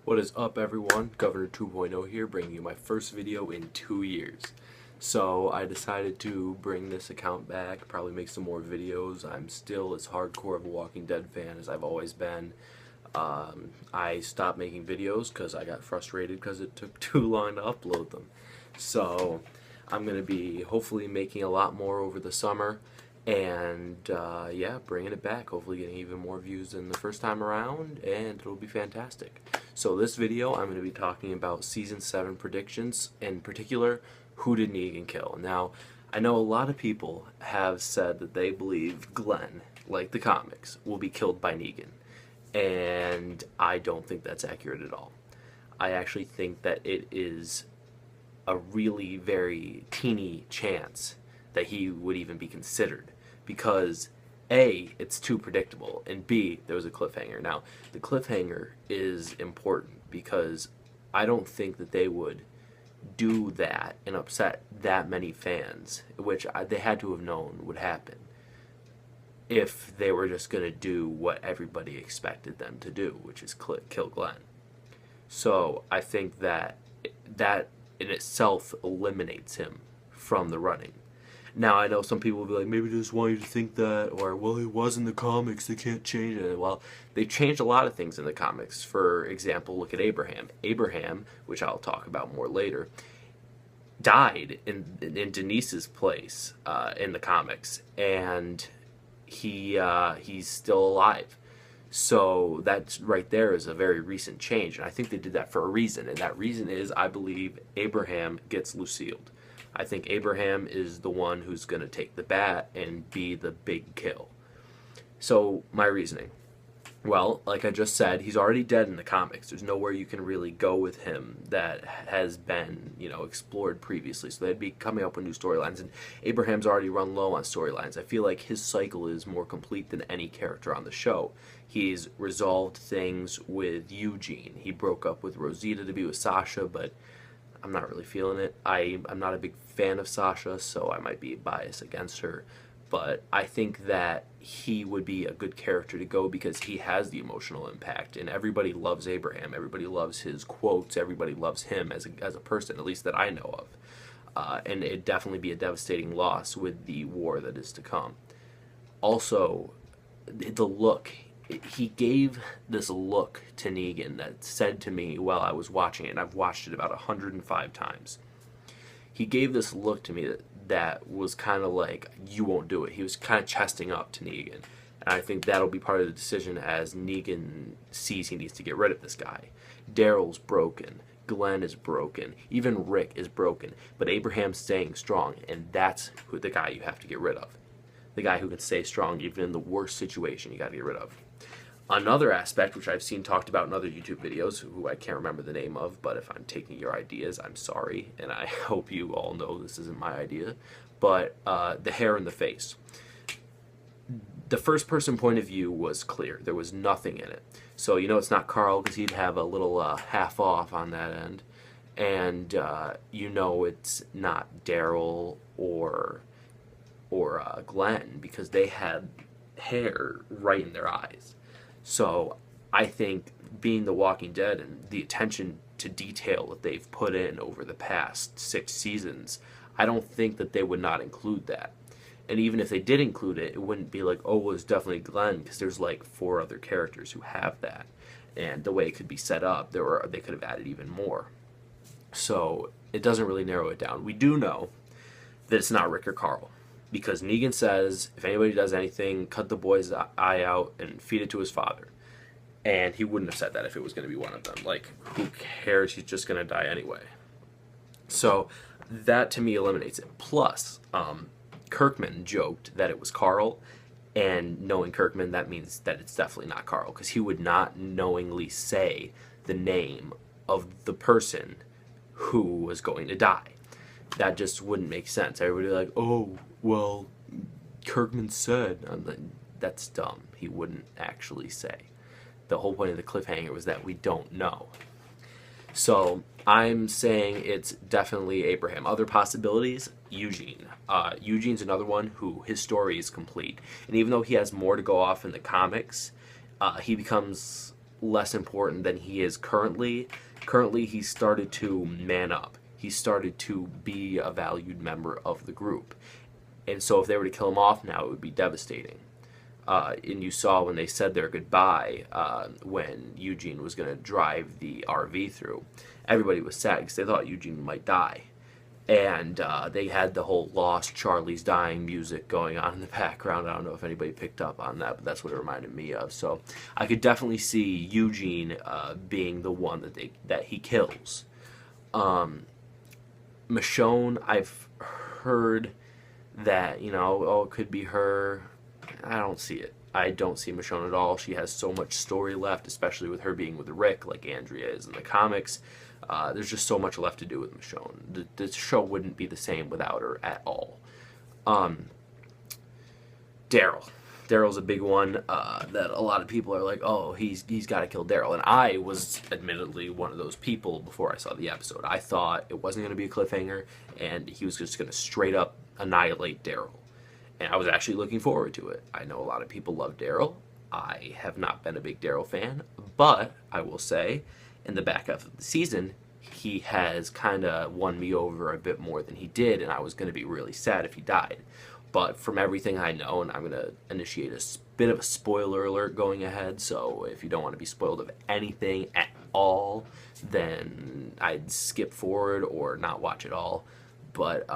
What is up, everyone? Governor 2.0 here, bringing you my first video in 2 years. So I decided to bring this account back, probably make some more videos. I'm still as hardcore of a Walking Dead fan as I've always been. I stopped making videos because I got frustrated because it took too long to upload them. So I'm going to be hopefully making a lot more over the summer. And yeah, bringing it back, hopefully getting even more views than the first time around, and it'll be fantastic. So this video, I'm going to be talking about Season 7 predictions, in particular, who did Negan kill? Now, I know a lot of people have said that they believe Glenn, like the comics, will be killed by Negan, and I don't think that's accurate at all. I actually think that it is a really very teeny chance that he would even be considered, because A, it's too predictable, and B, there was a cliffhanger. Now, the cliffhanger is important because I don't think that they would do that and upset that many fans, which they had to have known would happen, if they were just going to do what everybody expected them to do, which is kill Glenn. So I think that in itself eliminates him from the running. Now, I know some people will be like, maybe they just want you to think that, or, well, it was in the comics, they can't change it. Well, they've changed a lot of things in the comics. For example, look at Abraham. Abraham, which I'll talk about more later, died in Denise's place in the comics, and he's still alive. So that's right there is a very recent change, and I think they did that for a reason, and that reason is I believe Abraham gets Lucille. I think Abraham is the one who's going to take the bat and be the big kill. So, my reasoning. Well, like I just said, he's already dead in the comics. There's nowhere you can really go with him that has been, explored previously. So they'd be coming up with new storylines, and Abraham's already run low on storylines. I feel like his cycle is more complete than any character on the show. He's resolved things with Eugene. He broke up with Rosita to be with Sasha, but I'm not really feeling it. I'm not a big fan of Sasha, so I might be biased against her. But I think that he would be a good character to go because he has the emotional impact, and everybody loves Abraham. Everybody loves his quotes. Everybody loves him as a person, at least that I know of. And it'd definitely be a devastating loss with the war that is to come. Also, the look. He gave this look to Negan that said to me while I was watching it, and I've watched it about 105 times. He gave this look to me that was kind of like, you won't do it. He was kind of chesting up to Negan. And I think that'll be part of the decision as Negan sees he needs to get rid of this guy. Daryl's broken. Glenn is broken. Even Rick is broken. But Abraham's staying strong, and that's the guy you have to get rid of. The guy who can stay strong even in the worst situation you got to get rid of. Another aspect, which I've seen talked about in other YouTube videos, who I can't remember the name of, but if I'm taking your ideas, I'm sorry, and I hope you all know this isn't my idea, but the hair in the face. The first person point of view was clear. There was nothing in it. So it's not Carl because he'd have a little half off on that end, and it's not Daryl or Glenn because they had hair right in their eyes. So I think being The Walking Dead and the attention to detail that they've put in over the past 6 seasons, I don't think that they would not include that. And even if they did include it, it wouldn't be like, oh, well, it's definitely Glenn, because there's like 4 other characters who have that. And the way it could be set up, they could have added even more. So it doesn't really narrow it down. We do know that it's not Rick or Carl, because Negan says, if anybody does anything, cut the boy's eye out and feed it to his father. And he wouldn't have said that if it was going to be one of them. Like, who cares? He's just going to die anyway. So that, to me, eliminates it. Plus, Kirkman joked that it was Carl, and knowing Kirkman, that means that it's definitely not Carl, because he would not knowingly say the name of the person who was going to die. That just wouldn't make sense. Everybody would be like, oh, well, Kirkman said. That's dumb. He wouldn't actually say. The whole point of the cliffhanger was that we don't know. So I'm saying it's definitely Abraham. Other possibilities, Eugene. Eugene's another one who his story is complete. And even though he has more to go off in the comics, he becomes less important than he is currently. Currently, he started to man up. He started to be a valued member of the group. And so if they were to kill him off now, it would be devastating. And you saw when they said their goodbye, when Eugene was going to drive the RV through, everybody was sad because they thought Eugene might die. And they had the whole Lost Charlie's Dying music going on in the background. I don't know if anybody picked up on that, but that's what it reminded me of. So I could definitely see Eugene being the one that he kills. Michonne, I've heard that, oh, it could be her. I don't see it. I don't see Michonne at all. She has so much story left, especially with her being with Rick, like Andrea is in the comics. There's just so much left to do with Michonne. The show wouldn't be the same without her at all. Daryl. Daryl's a big one that a lot of people are like, oh, he's got to kill Daryl. And I was admittedly one of those people before I saw the episode. I thought it wasn't going to be a cliffhanger, and he was just going to straight up annihilate Daryl. And I was actually looking forward to it. I know a lot of people love Daryl. I have not been a big Daryl fan, but I will say, in the back half of the season, he has kind of won me over a bit more than he did, and I was going to be really sad if he died. But from everything I know, and I'm going to initiate a bit of a spoiler alert going ahead, so if you don't want to be spoiled of anything at all, then I'd skip forward or not watch it all. But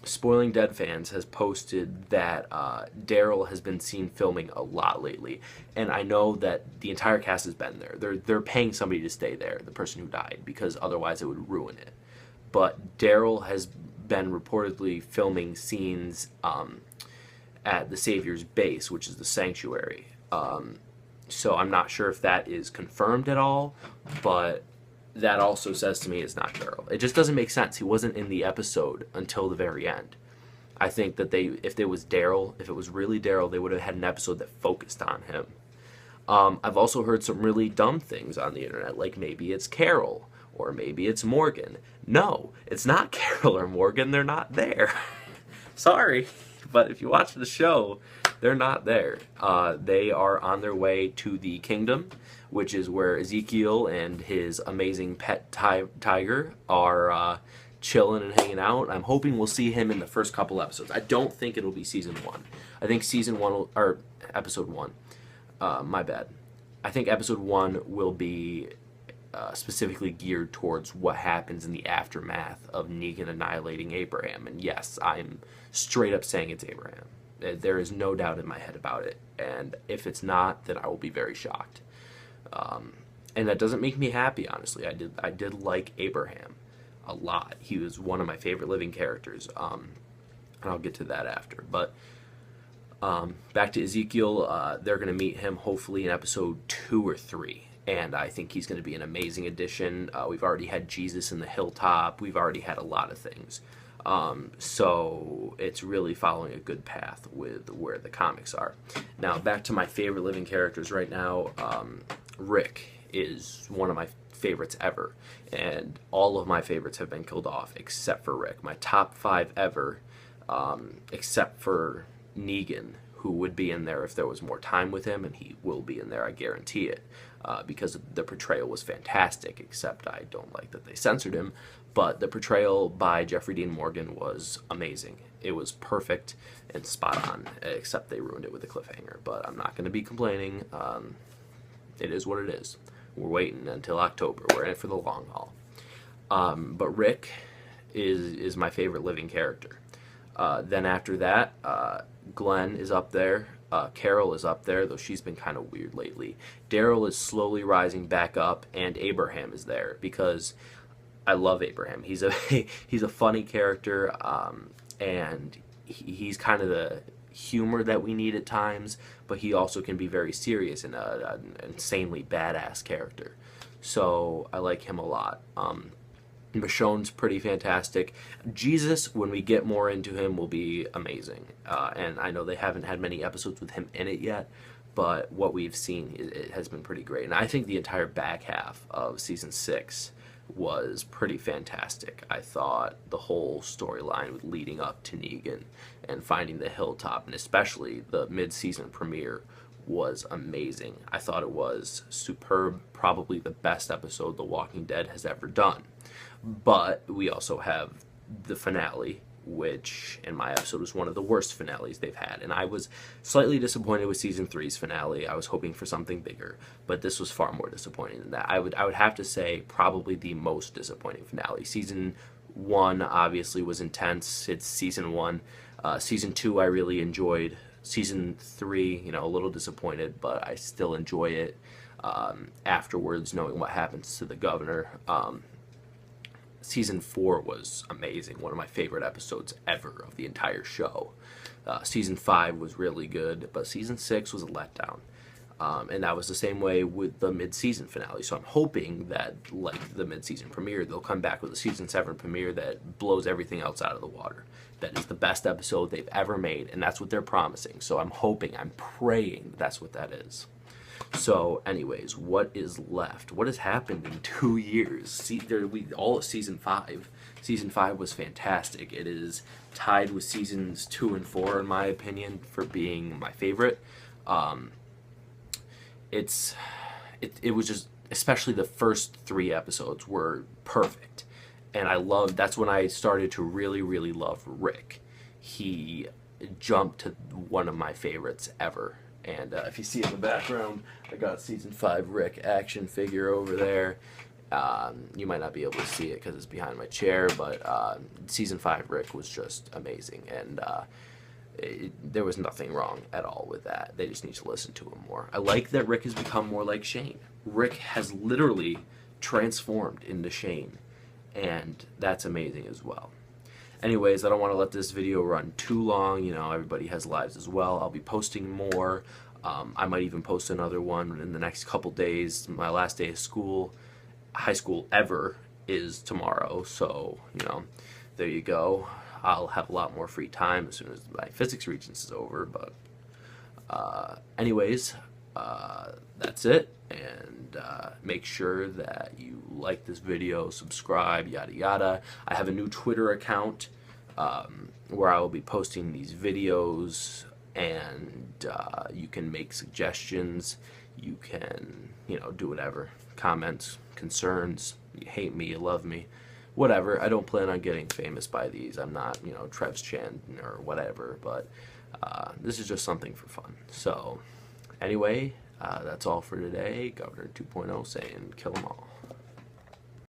Spoiling Dead Fans has posted that Daryl has been seen filming a lot lately, and I know that the entire cast has been there. They're paying somebody to stay there, the person who died, because otherwise it would ruin it. But Daryl has been reportedly filming scenes at the Savior's base, which is the sanctuary. So I'm not sure if that is confirmed at all, but that also says to me it's not Daryl. It just doesn't make sense. He wasn't in the episode until the very end. I think that if it was really Daryl, they would have had an episode that focused on him. I've also heard some really dumb things on the internet, like maybe it's Carol, or maybe it's Morgan. No, it's not Carol or Morgan. They're not there. Sorry, but if you watch the show, they're not there. They are on their way to the kingdom, which is where Ezekiel and his amazing pet tiger are chilling and hanging out. I'm hoping we'll see him in the first couple episodes. I don't think it'll be season 1. I think episode 1. My bad. I think episode 1 will be specifically geared towards what happens in the aftermath of Negan annihilating Abraham. And yes, I'm straight up saying it's Abraham. There is no doubt in my head about it. And if it's not, then I will be very shocked. And that doesn't make me happy, honestly. I did like Abraham a lot. He was one of my favorite living characters. And I'll get to that after. But back to Ezekiel, they're going to meet him hopefully in episode 2 or 3. And I think he's going to be an amazing addition. We've already had Jesus in the hilltop. We've already had a lot of things. So it's really following a good path with where the comics are. Now, back to my favorite living characters right now. Rick is one of my favorites ever. And all of my favorites have been killed off except for Rick. My top 5 ever, except for Negan, who would be in there if there was more time with him, and he will be in there, I guarantee it, because the portrayal was fantastic, except I don't like that they censored him. But the portrayal by Jeffrey Dean Morgan was amazing. It was perfect and spot on, except they ruined it with a cliffhanger. But I'm not going to be complaining. It is what it is. We're waiting until October. We're in it for the long haul. But Rick is my favorite living character. Then after that, Glenn is up there. Carol is up there, though she's been kind of weird lately. Daryl is slowly rising back up, and Abraham is there because I love Abraham. He's a funny character, and he's kind of the humor that we need at times, but he also can be very serious and an insanely badass character. So I like him a lot. Michonne's pretty fantastic. Jesus, when we get more into him, will be amazing. And I know they haven't had many episodes with him in it yet, but what we've seen, it has been pretty great. And I think the entire back half of season 6 was pretty fantastic. I thought the whole storyline leading up to Negan and finding the hilltop, and especially the mid-season premiere, was amazing. I thought it was superb, probably the best episode The Walking Dead has ever done. But we also have the finale, which in my episode was one of the worst finales they've had. And I was slightly disappointed with season 3's finale. I was hoping for something bigger, but this was far more disappointing than that. I would have to say probably the most disappointing finale. Season 1 obviously was intense. It's season 1. Season 2 I really enjoyed. Season 3, you know, a little disappointed, but I still enjoy it afterwards, knowing what happens to the governor. Season 4 was amazing, one of my favorite episodes ever of the entire show. Season 5 was really good, but Season 6 was a letdown. And that was the same way with the mid-season finale. So I'm hoping that, like the mid-season premiere, they'll come back with a Season 7 premiere that blows everything else out of the water. That is the best episode they've ever made, and that's what they're promising. So I'm hoping, I'm praying that's what that is. So, anyways, what is left? What has happened in 2 years? All of Season 5. Season 5 was fantastic. It is tied with Seasons 2 and 4, in my opinion, for being my favorite. It was just, especially the first 3 episodes were perfect. And that's when I started to really, really love Rick. He jumped to one of my favorites ever. And if you see in the background, I got Season 5 Rick action figure over there. You might not be able to see it because it's behind my chair, but Season 5 Rick was just amazing. And there was nothing wrong at all with that. They just need to listen to him more. I like that Rick has become more like Shane. Rick has literally transformed into Shane, and that's amazing as well. Anyways, I don't want to let this video run too long. You know, everybody has lives as well. I'll be posting more. I might even post another one in the next couple days. My last day of school, high school ever, is tomorrow. So, you know, there you go. I'll have a lot more free time as soon as my physics regents is over. But anyways, that's it. And make sure that you like this video, subscribe, yada yada. I have a new Twitter account where I will be posting these videos, and you can make suggestions. You can, you know, do whatever. Comments, concerns, you hate me, you love me, whatever. I don't plan on getting famous by these. I'm not, you know, Trev's Chan or whatever, but this is just something for fun. So anyway, that's all for today. Governor 2.0 saying kill 'em all.